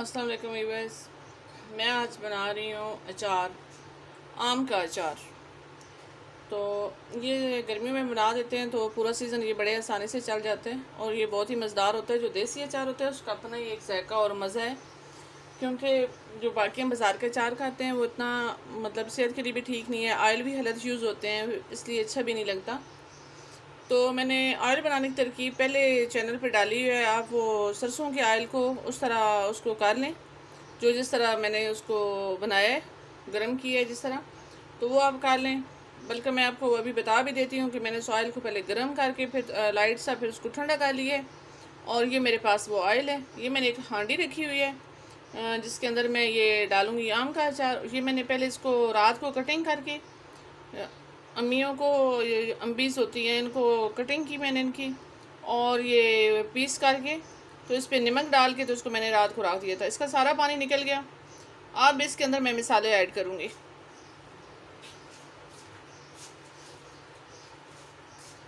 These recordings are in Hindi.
अस्सलाम वालेकुम व्यूअर्स। मैं आज बना रही हूँ अचार, आम का अचार। तो ये गर्मियों में बना देते हैं तो पूरा सीज़न ये बड़े आसानी से चल जाते हैं और ये बहुत ही मज़ेदार होता है। जो देसी अचार होता है उसका अपना ही एक जायका और मज़ा है, क्योंकि जो बाकी हम बाज़ार के अचार खाते हैं वो इतना मतलब सेहत के लिए भी ठीक नहीं है, ऑयल भी गलत यूज़ होते हैं, इसलिए अच्छा भी नहीं लगता। तो मैंने ऑयल बनाने की तरकीब पहले चैनल पर डाली है। आप वो सरसों के ऑयल को उस तरह उसको कर लें, जो जिस तरह मैंने उसको बनाया है, गर्म किया है जिस तरह, तो वो आप कर लें। बल्कि मैं आपको अभी बता भी देती हूँ कि मैंने उस ऑयल को पहले गर्म करके फिर लाइट सा फिर उसको ठंडा कर लिया है। और ये मेरे पास वो ऑयल है। ये मैंने एक हांडी रखी हुई है जिसके अंदर मैं ये डालूँगी आम का अचार। ये मैंने पहले इसको रात को कटिंग करके, अम्मियों को ये अम्बीज़ होती हैं इनको कटिंग की मैंने इनकी, और ये पीस करके तो इस पर नमक डाल के तो इसको मैंने रात को रख दिया था। इसका सारा पानी निकल गया। अब इसके अंदर मैं मसाले ऐड करूँगी।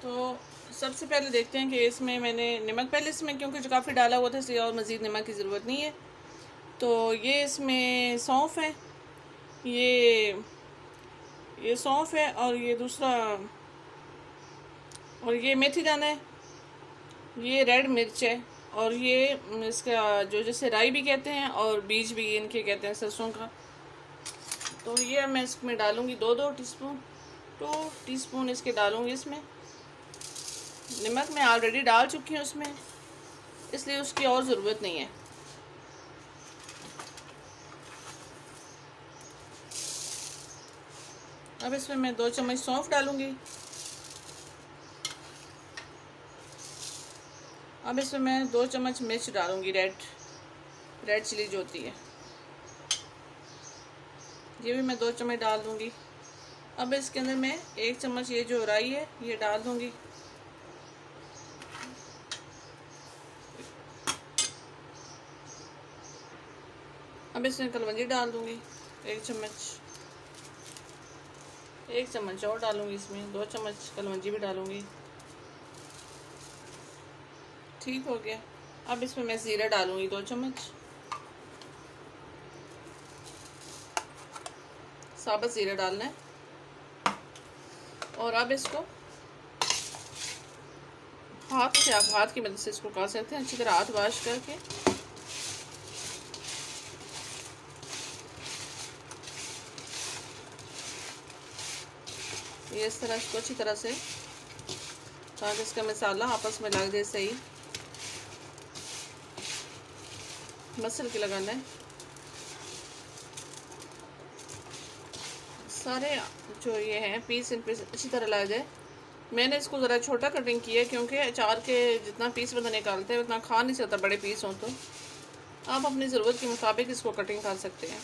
तो सबसे पहले देखते हैं कि इसमें मैंने नमक पहले इसमें क्योंकि जो काफ़ी डाला हुआ था इसलिए और मज़ीद नमक की ज़रूरत नहीं है। तो ये इसमें सौंफ है, ये सौंफ है, और ये दूसरा, और ये मेथी दाना है, ये रेड मिर्च है, और ये इसका जो जैसे राई भी कहते हैं और बीज भी इनके कहते हैं सरसों का। तो ये मैं इसमें डालूँगी दो टीस्पून इसके डालूँगी। इसमें नमक मैं ऑलरेडी डाल चुकी हूँ उसमें, इसलिए उसकी और ज़रूरत नहीं है। अब इसमें मैं 2 चम्मच सौंफ डालूँगी। अब इसमें मैं 2 चम्मच मिर्च डालूँगी, रेड चिली जो होती है, ये भी मैं 2 चम्मच डाल दूँगी। अब इसके अंदर मैं 1 चम्मच ये जो राई है ये डाल दूँगी। अब इसमें कलवंजी डाल दूँगी 1 चम्मच और डालूँगी। इसमें 2 चम्मच कलवंजी भी डालूँगी। ठीक हो गया। अब इसमें मैं ज़ीरा डालूँगी 2 चम्मच, साबुत ज़ीरा डालना है। और अब इसको हाथ से, आप हाथ की मदद से इसको कर सकते हैं, अच्छी तरह हाथ वॉश करके। ये इस तरह इसको अच्छी तरह से, ताकि इसका मसाला आपस में लग जाए सही, मसल के लगाना है। सारे जो ये हैं पीस इन पे अच्छी तरह लग जाए। मैंने इसको ज़रा छोटा कटिंग किया है क्योंकि अचार के जितना पीस बंदा निकालते हैं उतना खा नहीं सकता बड़े पीस हों। तो आप अपनी ज़रूरत के मुताबिक इसको कटिंग कर सकते हैं।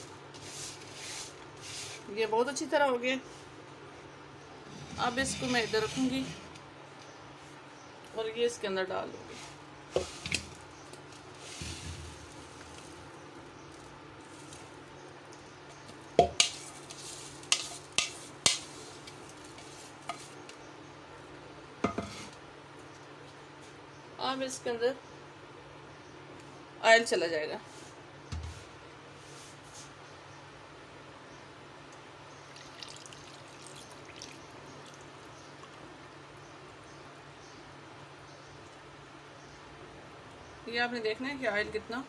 ये बहुत अच्छी तरह हो गया। अब इसको मैं इधर रखूँगी और ये इसके अंदर डाल दूँगी। अब इसके अंदर ऑयल चला जाएगा। ये आपने देखना है कि ऑयल कितना।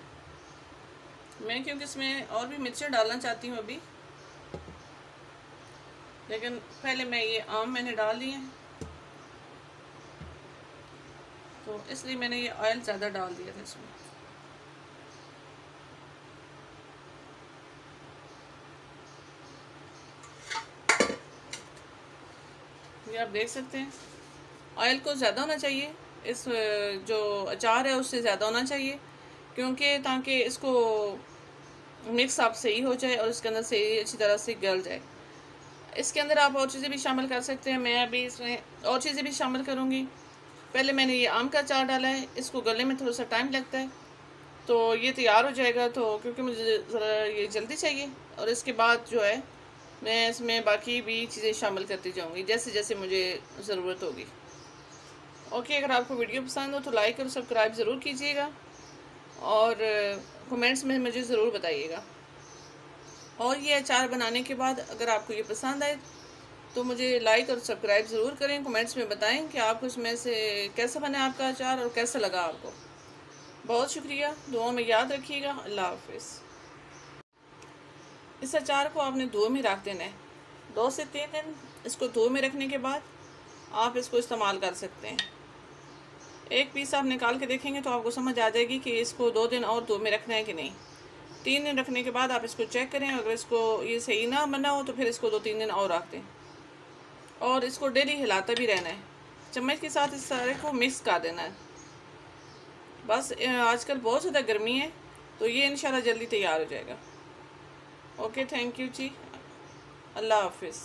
मैं क्योंकि इसमें और भी मिर्चें डालना चाहती हूँ अभी, लेकिन पहले मैं ये आम मैंने डाल लिए हैं तो इसलिए मैंने ये ऑयल ज़्यादा डाल दिया था इसमें। ये आप देख सकते हैं ऑयल को ज़्यादा होना चाहिए, इस जो अचार है उससे ज़्यादा होना चाहिए, क्योंकि ताकि इसको मिक्स आप सही हो जाए और इसके अंदर से अच्छी तरह से गल जाए। इसके अंदर आप और चीज़ें भी शामिल कर सकते हैं। मैं अभी इसमें और चीज़ें भी शामिल करूँगी। पहले मैंने ये आम का अचार डाला है, इसको गलने में थोड़ा सा टाइम लगता है, तो ये तैयार हो जाएगा तो क्योंकि मुझे ज़रा ये जल्दी चाहिए। और इसके बाद जो है मैं इसमें बाकी भी चीज़ें शामिल करती जाऊँगी जैसे जैसे मुझे ज़रूरत होगी। ओके, अगर आपको वीडियो पसंद हो तो लाइक और सब्सक्राइब ज़रूर कीजिएगा और कमेंट्स में मुझे ज़रूर बताइएगा। और ये अचार बनाने के बाद अगर आपको ये पसंद आए तो मुझे लाइक और सब्सक्राइब ज़रूर करें। कमेंट्स में बताएं कि आपको इसमें से कैसा बना आपका अचार और कैसा लगा आपको। बहुत शुक्रिया, दुआ में याद रखिएगा। अल्लाह हाफिज़। इस अचार को आपने धो में रख देना है 2 से 3 दिन। इसको धो में रखने के बाद आप इसको इस्तेमाल कर सकते हैं। एक पीस आप निकाल के देखेंगे तो आपको समझ आ जाएगी कि इसको 2 दिन और धो में रखना है कि नहीं। 3 दिन रखने के बाद आप इसको चेक करें, अगर इसको ये सही ना बना हो तो फिर इसको 2-3 दिन और रख दें। और इसको डेली हिलाता भी रहना है, चम्मच के साथ इस सारे को मिक्स कर देना है। बस आजकल बहुत ज़्यादा गर्मी है तो ये इंशाल्लाह जल्दी तैयार हो जाएगा। ओके, थैंक यू जी, अल्लाह हाफिज़।